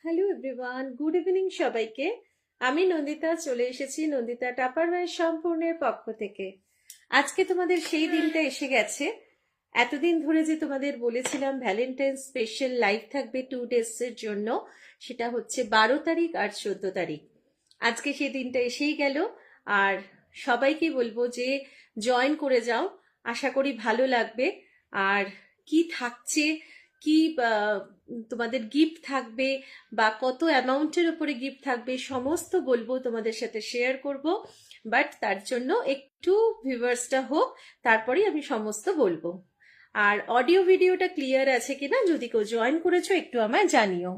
Hello everyone, good evening সবাইকে। আমি নন্দিতা চলে এসেছি নন্দিতা টাপারওয়্যার সম্পূর্ণের পক্ষ থেকে। আজকে তোমাদের সেই দিনটা এসে গেছে। এতদিন ধরে যে তোমাদের বলেছিলাম ভ্যালেন্টাইন স্পেশাল লাইভ থাকবে 2 ডেজের জন্য, সেটা হচ্ছে 12 তারিখ আর 14 তারিখ। আজকে সেই দিনটা এসেই গেল। আর সবাইকে বলবো যে জয়েন করে যাও, আশা করি ভালো লাগবে। আর কি থাকছে, কি তোমাদের গিফট থাকবে বা কত অ্যামাউন্টের উপরে গিফট থাকবে সমস্ত বলবো, তোমাদের সাথে শেয়ার করব। বাট তার জন্য একটু ভিউয়ার্সটা হোক, তারপরেই আমি সমস্ত বলবো। আর অডিও ভিডিওটা ক্লিয়ার আছে কিনা, যদি কেউ জয়েন করেছো একটু আমায় জানিও।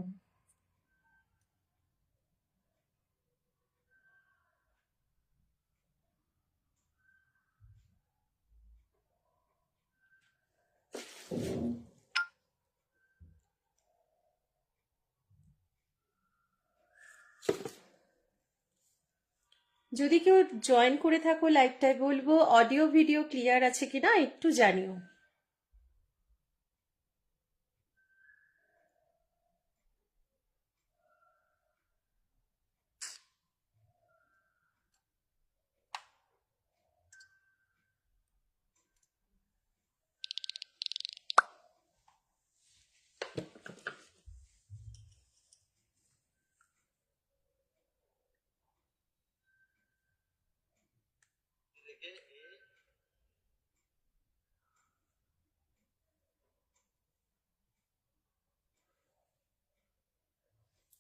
যদি কেউ জয়েন করে থাকো লাইভটায়, বলবো অডিও ভিডিও ক্লিয়ার আছে কিনা একটু জানিও।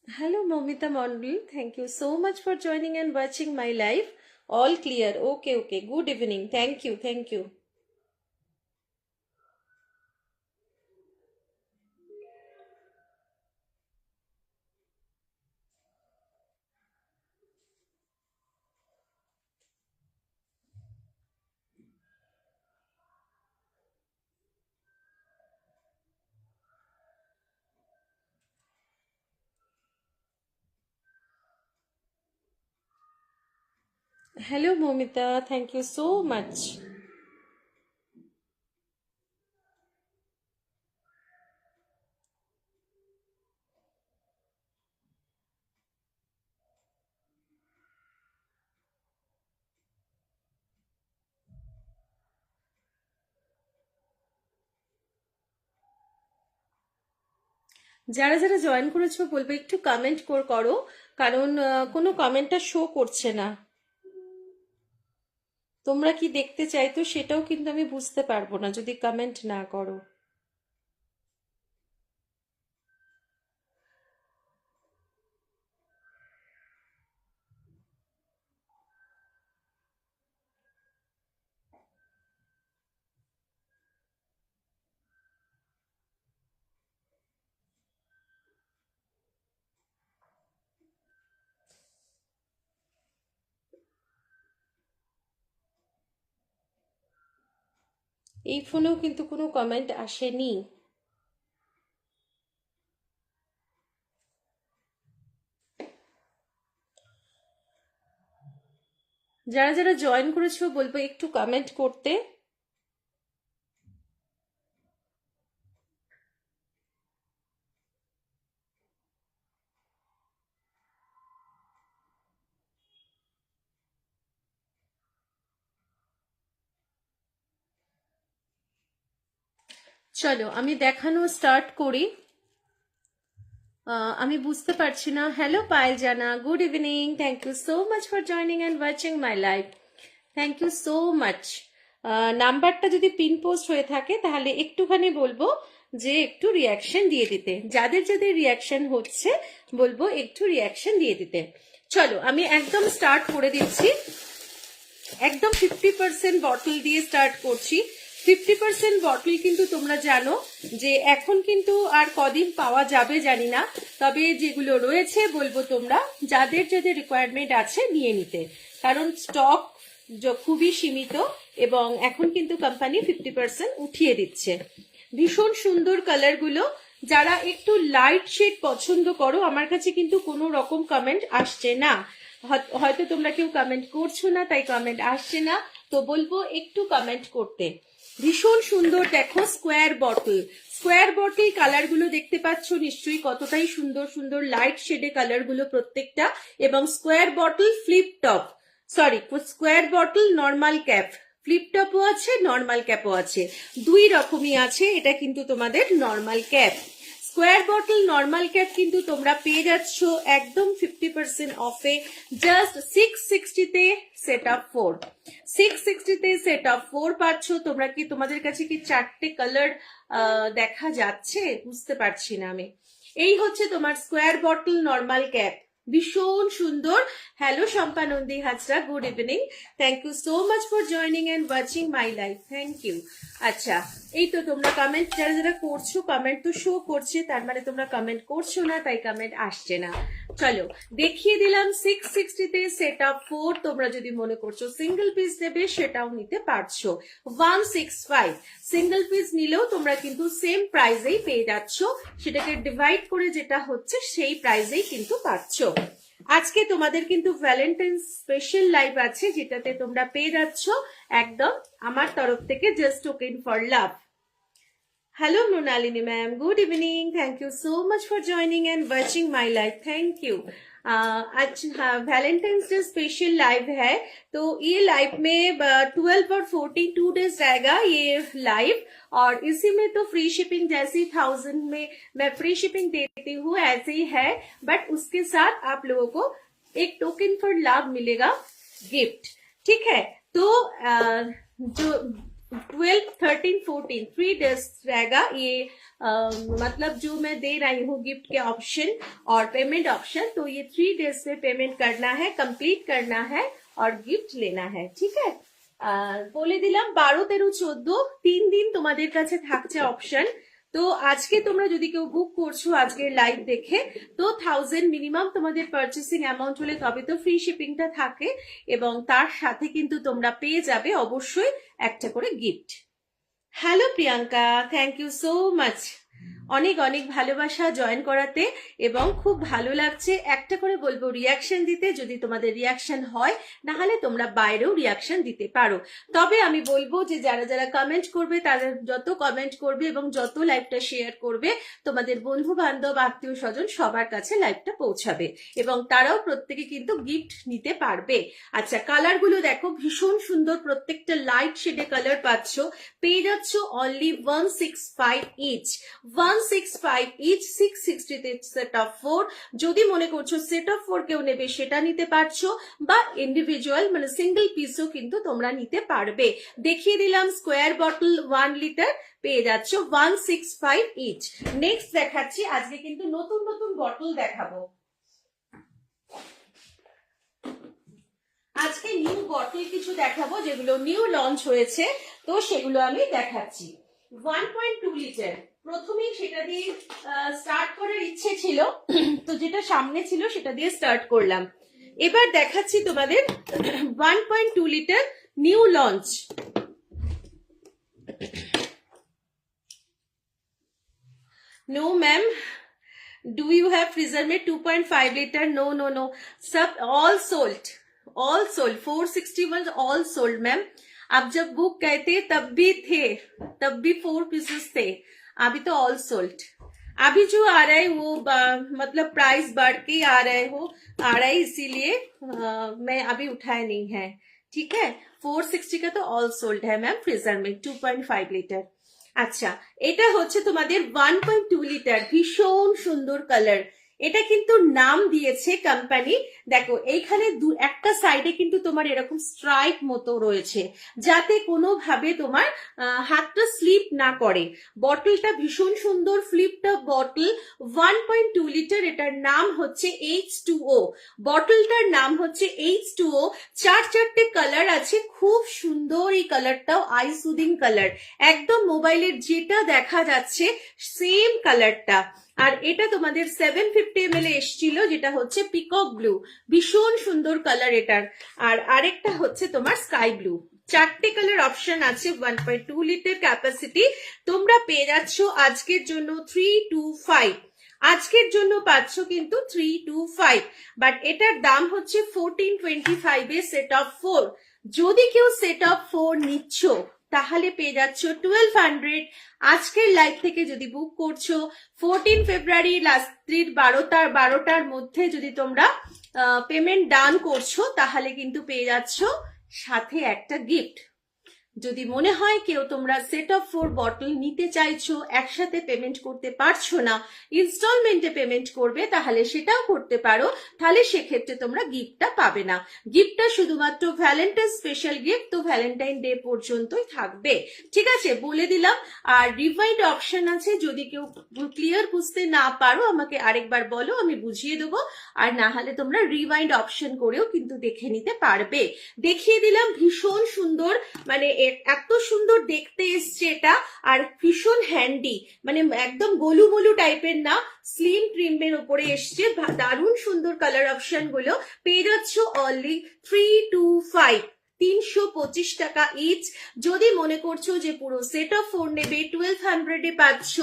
Hello Momita Mondal, thank you so much for joining and watching my live. All clear. Okay, okay. Good evening. Thank you, thank you. Hello Momita, thank you so much. যারা যারা join করেছো বলবো একটু comment করো, কারণ কোনো কমেন্টটা show করছে না। তোমরা কি দেখতে চাইতো সেটাও কিন্তু আমি বুঝতে পারবো না যদি কমেন্ট না করো। এই ফোনেও কিন্তু কোনো কমেন্ট আসেনি। যারা যারা জয়েন করেছো বলবো একটু কমেন্ট করতে। চলো আমি দেখানো স্টার্ট করি। আমি বুঝতে পারছি না। Hello Payel Jana, good evening, thank you so much for joining and watching my live. Thank you so much. নাম্বারটা যদি পিন পোস্ট হয়ে থাকে তাহলে একটুখানি বলবো যে একটু রিয়াকশন দিয়ে দিতে। যাদের যাদের রিয়াকশন হচ্ছে বলবো একটু রিয়াকশন দিয়ে দিতে। চলো আমি একদম স্টার্ট করে দিচ্ছি। একদম 50% বটল দিয়ে স্টার্ট করছি। 50% বটল কিন্তু তোমরা জানো যে এখন কিন্তু আর কদিন পাওয়া যাবে জানি না, তবে যেগুলো রয়েছে বলবো তোমরা যাদের যাদের রিকোয়ারমেন্ট আছে নিয়ে নিতে, কারণ স্টক খুবই সীমিত এবং এখন কিন্তু কোম্পানি 50% উঠিয়ে দিচ্ছে। ভীষণ সুন্দর কালারগুলো। যারা একটু লাইট শেড পছন্দ করো, আমার কাছে কিন্তু কোনো রকম কমেন্ট আসছে না। হয়তো তোমরা কেউ কমেন্ট করছো না তাই কমেন্ট আসছে না, তো বলবো একটু কমেন্ট করতে। ভীষণ সুন্দর দেখো, square bottle. Square bottle colour গুলো দেখতে পাচ্ছ নিশ্চয়ই, কতটাই সুন্দর সুন্দর লাইট শেডে কালার গুলো প্রত্যেকটা। এবং square bottle flip top, sorry square bottle normal cap, flip টপও আছে নর্মাল ক্যাপও আছে, দুই রকমই আছে। এটা কিন্তু তোমাদের normal cap. Square bottle normal cap কিন্তু তোমরা পেয়ে যাচ্ছ একদম 50% অফে, জাস্ট 660-তে সেট অফ 4। 660-তে সেট অফ 4 পাচ্ছ তোমরা। কি তোমাদের কাছে কি চারটে কালার দেখা যাচ্ছে? বুঝতে পারছি না আমি। এই হচ্ছে তোমার স্কোয়ার বটল নর্মাল ক্যাপ, ভীষণ সুন্দর। Hello Shampa Nandi Hazra, good evening, thank you so much for joining and watching my life, thank you. আচ্ছা, এই তো তোমরা কমেন্ট যারা যারা করছো, কমেন্ট তো শো করছে, তার মানে তোমরা কমেন্ট করছো না, তাই কমেন্ট আসছে না। চলো দেখিয়ে দিলাম 660-তে সেট অফ 4। তোমরা যদি মনে করছো সিঙ্গেল পিস নেবে সেটাও নিতে পারছো। 165 সিঙ্গেল পিস নিলেও তোমরা কিন্তু সেম প্রাইসেই পেয়ে যাচ্ছ, সেটাকে ডিভাইড করে যেটা হচ্ছে সেই প্রাইসেই কিন্তু পাচ্ছ। আজকে তোমাদের কিন্তু ভ্যালেন্টাইন্স স্পেশাল লাইভ আছে, যেটাতে তোমরা পেয়ে যাচ্ছ একদম আমার তরফ থেকে just token for love. Hello Mronalini ma'am, good evening, thank you so much for joining and watching my live, thank you। आज वैलेंटाइंस डे स्पेशल लाइव है, तो ये लाइव में 12 और 14 2 डेज रहेगा ये लाइव। और इसी में तो फ्री शिपिंग जैसी 1000 में मैं फ्री शिपिंग देती हूँ ऐसे ही है, बट उसके साथ आप लोगों को एक टोकन फॉर लव मिलेगा, गिफ्ट, ठीक है। तो जो 12, 13, 14 3 डेज रहेगा ये, मतलब जो मैं दे रही हूँ गिफ्ट के ऑप्शन और पेमेंट ऑप्शन, तो ये 3 डेज में पेमेंट करना है, कंप्लीट करना है और गिफ्ट लेना है, ठीक है। বলে দিলাম 12, 13, 14 3 দিন তোমাদের কাছে থাকছে অপশন। তো আজকে তোমরা যদি কেউ বুক করছো আজকের লাইভ দেখে, তো 1000 মিনিমাম তোমাদের পারচেসিং অ্যামাউন্ট হলে তবে তো ফ্রি শিপিংটা থাকে, এবং তার সাথে কিন্তু তোমরা পেয়ে যাবে অবশ্যই একটা করে gift. Hello Priyanka, thank you so much, অনেক অনেক ভালোবাসা জয়েন করাতে, এবং খুব ভালো লাগছে। একটা করে বলবো রিয়াকশন দিতে, যদি তোমাদের রিয়াকশন হয়, না হলে তোমরা বাইরেও রিয়াকশন দিতে পারো। তবে আমি বলবো যে যারা যারা কমেন্ট করবে, তারা যত কমেন্ট করবে এবং যত লাইভটা শেয়ার করবে, তোমাদের বন্ধু বান্ধব আত্মীয় স্বজন সবার কাছে লাইভটা পৌঁছাবে, এবং তারাও প্রত্যেকে কিন্তু গিফট নিতে পারবে। আচ্ছা, কালারগুলো দেখো ভীষণ সুন্দর, প্রত্যেকটা লাইট শেডে কালার পাচ্ছ, পেয়ে যাচ্ছ অনলি 165 ইচ, 165 ইচ, 660-তে সেট অফ 4। যদি মনে করছো সেট অফ 4 কেউ নেবে সেটা নিতে পারছো, বা ইন্ডিভিজুয়াল মানে সিঙ্গেল পিসও কিন্তু তোমরা নিতে পারবে। দেখিয়ে দিলাম স্কোয়ার বটল 1 লিটার পেয়ে যাচ্ছ 165 ইচ। নেক্সট দেখাচ্ছি, আজকে কিন্তু নতুন নতুন বটল দেখাবো, আজকে নিউ বটল কিছু দেখাবো যেগুলো নিউ লঞ্চ হয়েছে, তো সেগুলো আমি দেখাচ্ছি। 1.2 লিটার, প্রথমেই সেটা দিয়ে স্টার্ট করার ইচ্ছে ছিল, তো যেটা সামনে ছিল সেটা দিয়ে স্টার্ট করলাম। এবার দেখাচ্ছি তোমাদের 1.2 litre new launch. No ma'am, do you have freezer में 2.5 लीटर? नो नो नो, सब all sold, all sold, 461 all sold ma'am. आप जब बुक गए थे तब भी थे, तब भी 4 पीसेस थे, अभी तो ऑल सोल्ड। अभी जो आ रहा है वो मतलब प्राइस बढ़ के आ रहा है, इसीलिए मैं अभी उठाया नहीं है, ठीक है। 460 का तो ऑल सोल्ड है मैम फ्रीजर में 2.5 লিটার। আচ্ছা, এটা হচ্ছে তোমাদের 1.2 লিটার, ভীষণ সুন্দর কালার। এটা কিন্তু নাম দিয়েছে কোম্পানি, দেখো এইখানে একটা সাইডে কিন্তু তোমার এরকম স্ট্রাইপ মতো রয়েছে, যাতে কোনোভাবে তোমার হাতটা স্লিপ না করে। বটলটা ভীষণ সুন্দর, ফ্লিপটা বটল, 1.2 লিটার। এটার নাম হচ্ছে H2O, বটলটার নাম হচ্ছে H2O। 4 কালার আছে, খুব সুন্দর এই কালারটাও, আই সুদিং কালার, একদম মোবাইলের যেটা দেখা যাচ্ছে সেম কালারটা। আর এটা তোমাদের 750 ml এসছিল, যেটা হচ্ছে পিকক ব্লু, ভীষণ সুন্দর কালার এটার। আর আরেকটা হচ্ছে তোমার স্কাই ব্লু। 4টে কালার অপশন আছে, 1.2 লিটার ক্যাপাসিটি। তোমরা পেয়ে যাচ্ছ আজকের জন্য 325, আজকের জন্য পাচ্ছ কিন্তু 325, বাট এটার দাম হচ্ছে 1425 এ সেট অফ 4। যদি কেউ সেট অফ 4 নিচ্ছ তাহলে পেয়ে যাচ্ছ 1200। আজকের লাইভ থেকে যদি বুক করছো 14 ফেব্রুয়ারি রাত্রির 12টার মধ্যে যদি তোমরা পেমেন্ট ডান করছো তাহলে কিন্তু পেয়ে যাচ্ছ সাথে একটা গিফট। যদি মনে হয় কেউ তোমরা সেট অফ 4 বটল নিতে চাইছো, একসাথে পেমেন্ট করতে পারছো না, ইনস্টলমেন্টে পেমেন্ট করবে, তাহলে সেটাও করতে পারো। তাহলে সেক্ষেত্রে তোমরা গিফটটা পাবে না। গিফটটা শুধুমাত্র ভ্যালেন্টাইন স্পেশাল গিফট, তো ভ্যালেন্টাইন ডে পর্যন্তই থাকবে, ঠিক আছে, বলে দিলাম। আর রিভাইন্ড অপশন আছে, যদি কেউ ক্লিয়ার বুঝতে না পারো আমাকে আরেকবার বলো, আমি বুঝিয়ে দেবো। আর না হলে তোমরা রিভাইন্ড অপশন করেও কিন্তু দেখে নিতে পারবে। দেখিয়ে দিলাম, ভীষণ সুন্দর, মানে এত সুন্দর দেখতে এসছে এটা, আর ভীষণ হ্যান্ডি, মানে একদম গোলু মোলু টাইপের না, স্লিম ট্রিমের উপরে এসছে। দারুণ সুন্দর কালার অপশন গুলো পেয়ে যাচ্ছ অনলি 325, 325 টাকা ইচ। যদি মনে করছো যে পুরো সেট অফ 4 নেবে 1200 পাচ্ছ,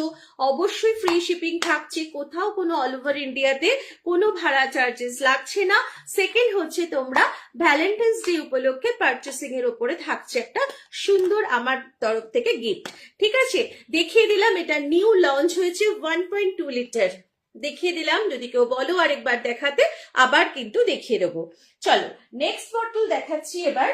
অবশ্যই ফ্রি শিপিং থাকছে, কোথাও কোনো অল ওভার ইন্ডিয়াতে কোনো ভাড়া চার্জেস লাগছে না। সেকেন্ড হচ্ছে তোমরা ভ্যালেন্টাইন্স ডে উপলক্ষে পারচেসিং এর উপরে থাকছে একটা সুন্দর আমার তরফ থেকে গিফট, ঠিক আছে। দেখিয়ে দিলাম, এটা নিউ লঞ্চ হয়েছে 1.2 লিটার, দেখিয়ে দিলাম। যদি কেউ বলো আরেকবার দেখাতে, আবার কিন্তু দেখিয়ে দেবো। চলো নেক্সট বটল দেখাচ্ছি এবার।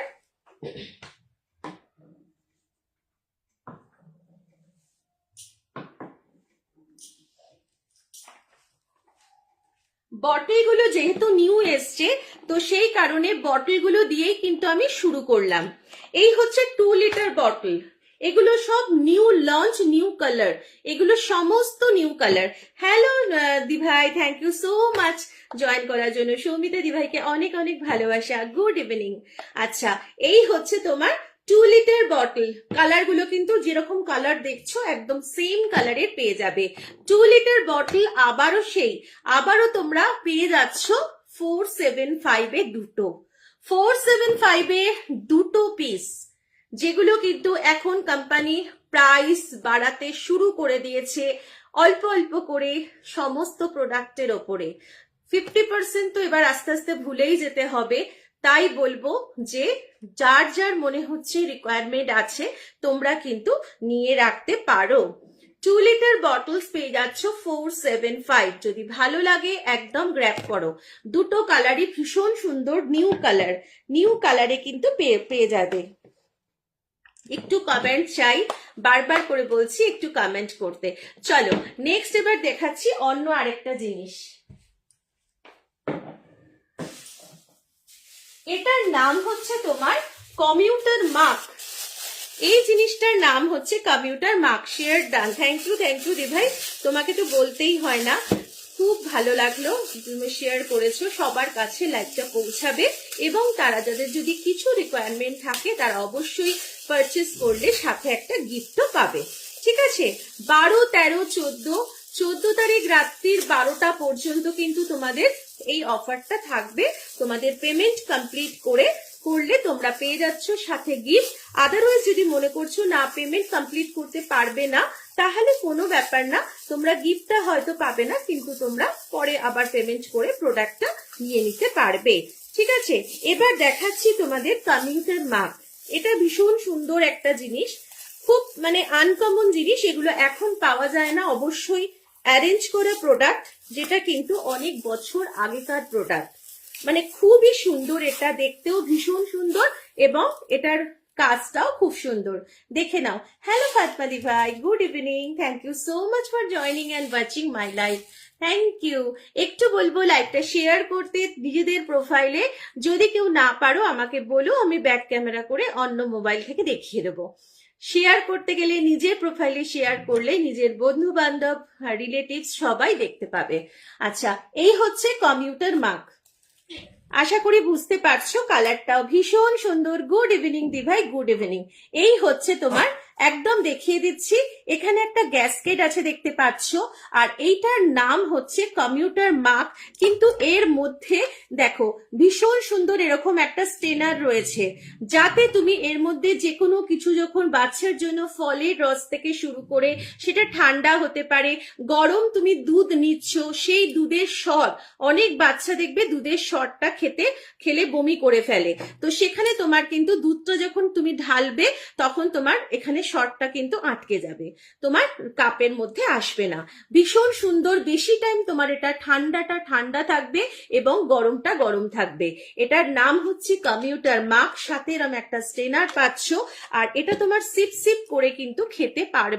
বটলগুলো যেহেতু নিউ এসছে, তো সেই কারণে বটলগুলো দিয়েই কিন্তু আমি শুরু করলাম। এই হচ্ছে 2 লিটার বটল, এগুলো সব নিউ লঞ্চ, নিউ কালার, এগুলো সমস্ত নিউ কালার। হ্যালো দিভাই, thank you so much join করার জন্য। সৌমিতা দিভাইকে অনেক অনেক ভালোবাসা, গুড ইভিনিং। আচ্ছা, এই হচ্ছে তোমার 2 লিটার বটল। কালার গুলো কিন্তু যেরকম কালার দেখছো একদম সেম কালারের পেয়ে যাবে। 2 লিটার বটল আবারও তোমরা পেয়ে যাচ্ছ 475 এ দুটো, 475 এ দুটো পিস, যেগুলো কিন্তু এখন কোম্পানি প্রাইস বাড়াতে শুরু করে দিয়েছে অল্প অল্প করে সমস্ত প্রোডাক্টের ওপরে। 50% তো এবার আস্তে আস্তে ভুলেই যেতে হবে। তাই বলবো যে যার যার মনে হচ্ছে রিকোয়ারমেন্ট আছে তোমরা কিন্তু নিয়ে রাখতে পারো। 2 লিটার বটলস পেয়ে যাচ্ছ 475। যদি ভালো লাগে একদম গ্র্যাব করো। দুটো কালারই ভীষণ সুন্দর, নিউ কালারে কিন্তু পেয়ে যাবে। একটু কমেন্ট চাই, বারবার করে বলছি একটু কমেন্ট করতে। চলো নেক্সট এবার দেখাচ্ছি অন্য আরেকটা জিনিস। এটার নাম হচ্ছে তোমার কমিউটার মার্ক। এই জিনিসটার নাম হচ্ছে কমিউটার মার্ক। শেয়ার ডান, থ্যাংক ইউ দিভাই, তোমাকে তো বলতেই হয় না, খুব ভালো লাগলো তুমি শেয়ার করেছো। সবার কাছে লাইভটা পৌঁছাবে, এবং তারা যাদের যদি কিছু রিকোয়ারমেন্ট থাকে তারা অবশ্যই পারচেস করলে সাথে একটা গিফটও পাবে, ঠিক আছে। 12, 13, 14 তারিখ রাত্রির 12টা পর্যন্ত কিন্তু তোমাদের এই অফারটা থাকবে। তোমাদের পেমেন্ট কমপ্লিট করলে তোমরা পেয়ে যাচ্ছ সাথে গিফট। আদারওয়াইজ যদি মনে করছো না পেমেন্ট কমপ্লিট করতে পারবে না, তাহলে কোনো ব্যাপার না, তোমরা গিফটটা হয়তো পাবে না, কিন্তু তোমরা পরে আবার পেমেন্ট করে প্রোডাক্টটা নিয়ে নিতে পারবে, ঠিক আছে। এবার দেখাচ্ছি তোমাদের কমিউটার মার্ক। এটা ভীষণ সুন্দর একটা জিনিস, খুব মানে আনকমন জিনিস, এগুলো এখন পাওয়া যায় না। অবশ্যই অ্যারেঞ্জ করা প্রোডাক্ট, যেটা কিন্তু অনেক বছর আগেকার প্রোডাক্ট, মানে খুবই সুন্দর, এটা দেখতেও ভীষণ সুন্দর এবং এটার কাজটাও খুব সুন্দর, দেখে নাও। হ্যালো ফাতমা দি ভাই, good evening, thank you so much for joining and watching my live, thank you. একটু বলবো লাইভটা শেয়ার করতে নিজেদের প্রোফাইলে, যদি কেউ না পারো আমাকে বলো, আমি ব্যাক ক্যামেরা করে অন্য মোবাইল থেকে দেখিয়ে দেবো। শেয়ার করতে গেলে নিজের প্রোফাইলে শেয়ার করলে নিজের বন্ধু বান্ধব, রিলেটিভস সবাই দেখতে পাবে। আচ্ছা, এই হচ্ছে কমিউটার মার্ক, আশা করি বুঝতে পারছো, কালারটাও ভীষণ সুন্দর। গুড ইভিনিং দিভাই, গুড ইভিনিং। এই হচ্ছে তোমার একদম দেখিয়ে দিচ্ছি। এখানে একটা গ্যাসকেট আছে দেখতে পাচ্ছ, আর এইটার নাম হচ্ছে কমিউটার মার্ক। কিন্তু এর মধ্যে দেখো ভীষণ সুন্দর এরকম একটা স্টেনার রয়েছে, যাতে তুমি এর মধ্যে যে কোনো কিছু, যখন বাচ্চার জন্য ফলের রস থেকে শুরু করে, সেটা ঠান্ডা হতে পারে, গরম তুমি দুধ নিচ্ছ, সেই দুধের সর, অনেক বাচ্চা দেখবে দুধের সরটা খেলে বমি করে ফেলে, তো সেখানে তোমার কিন্তু দুধটা যখন তুমি ঢালবে তখন তোমার এখানে সরটা কিন্তু আটকে যাবে, তোমার কাপের মধ্যে আসবে না। ভীষণ সুন্দর, বেশি টাইম তোমার এটা ঠান্ডাটা ঠান্ডা থাকবে এবং গরমটা গরম থাকবে। এটার নাম হচ্ছে কমিউটার মার্ক, সাথে এরকম একটা স্টেনার পাচ্ছ, আর এটা তোমার সিপ সিপ করে কিন্তু খেতে পারবে।